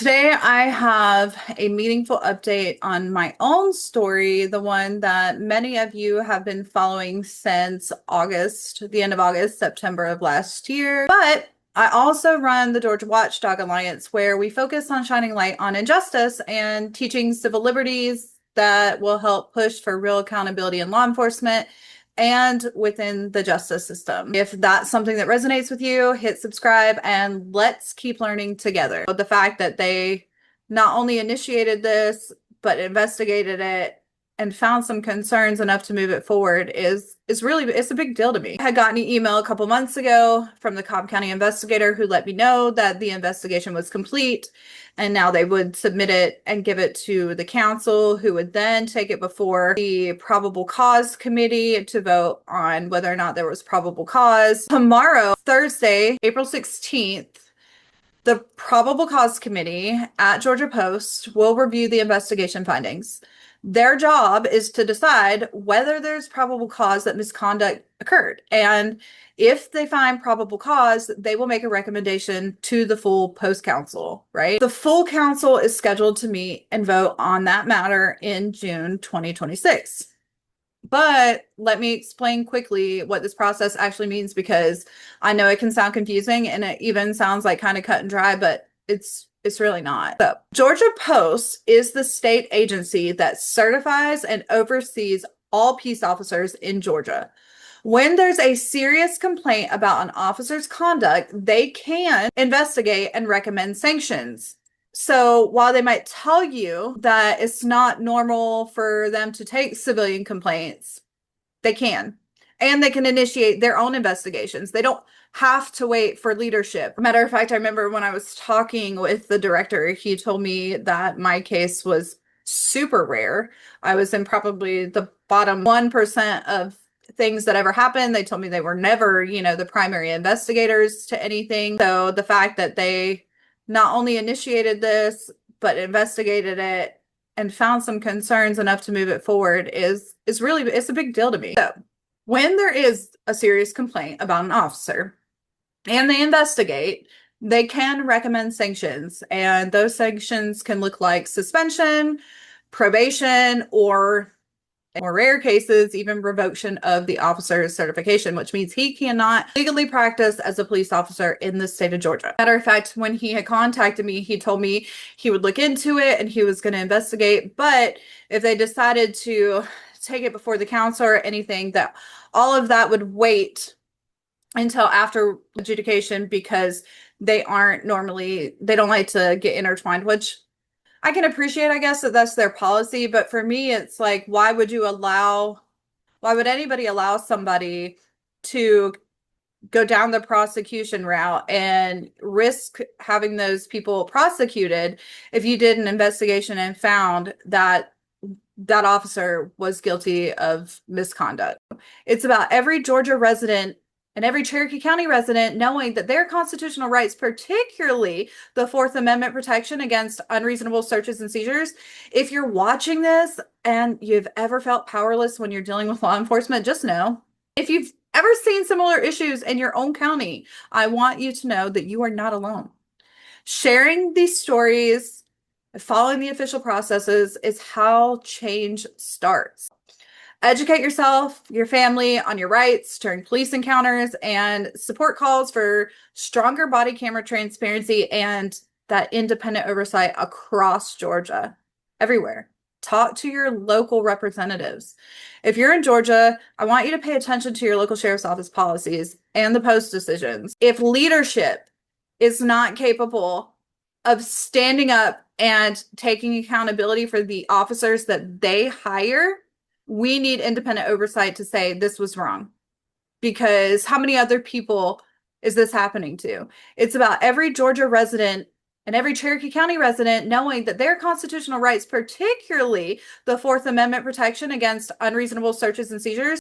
Today, I have a meaningful update on my own story, the one that many of you have been following since August, the end of August, September of last year. But I also run the Georgia Watchdog Alliance, where we focus on shining light on injustice and teaching civil liberties that will help push for real accountability in law enforcement and within the justice system. If that's something that resonates with you, hit subscribe and let's keep learning together. The fact that they not only initiated this, but investigated it and found some concerns enough to move it forward is really, it's a big deal to me. I had gotten an email a couple months ago from the Cobb County investigator who let me know that the investigation was complete, and now they would submit it and give it to the council, who would then take it before the probable cause committee to vote on whether or not there was probable cause. Tomorrow, Thursday, April 16th, the probable cause committee at Georgia Post will review the investigation findings. Their job is to decide whether there's probable cause that misconduct occurred. And if they find probable cause, they will make a recommendation to the full Post Council, right? The full council is scheduled to meet and vote on that matter in June 2026. But let me explain quickly what this process actually means, because I know it can sound confusing and it even sounds like kind of cut and dry, but it's really not. So, Georgia Post is the state agency that certifies and oversees all peace officers in Georgia. When there's a serious complaint about an officer's conduct, they can investigate and recommend sanctions. So while they might tell you that it's not normal for them to take civilian complaints, they can. And they can initiate their own investigations. They don't have to wait for leadership. Matter of fact, I remember when I was talking with the director, he told me that my case was super rare. I was in probably the bottom 1% of things that ever happened. They told me they were never, the primary investigators to anything. So the fact that they not only initiated this, but investigated it and found some concerns enough to move it forward is really, it's a big deal to me. So when there is a serious complaint about an officer and they investigate, they can recommend sanctions, and those sanctions can look like suspension, probation, or in more rare cases, even revocation of the officer's certification, which means he cannot legally practice as a police officer in the state of Georgia. Matter of fact, when he had contacted me, he told me he would look into it and he was going to investigate. But if they decided to take it before the council or anything, that all of that would wait until after adjudication, because they don't like to get intertwined, which I can appreciate, I guess, that that's their policy. But for me, it's like, why would anybody allow somebody to go down the prosecution route and risk having those people prosecuted if you did an investigation and found that that officer was guilty of misconduct? It's about every Georgia resident and every Cherokee County resident knowing that their constitutional rights, particularly the Fourth Amendment protection against unreasonable searches and seizures. If you're watching this and you've ever felt powerless when you're dealing with law enforcement, just know, if you've ever seen similar issues in your own county, I want you to know that you are not alone. Sharing these stories, following the official processes is how change starts. Educate yourself, your family on your rights during police encounters, and support calls for stronger body camera transparency and that independent oversight across Georgia, everywhere. Talk to your local representatives. If you're in Georgia, I want you to pay attention to your local sheriff's office policies and the post decisions. If leadership is not capable of standing up and taking accountability for the officers that they hire, we need independent oversight to say this was wrong. Because how many other people is this happening to? It's about every Georgia resident and every Cherokee County resident knowing that their constitutional rights, particularly the Fourth Amendment protection against unreasonable searches and seizures,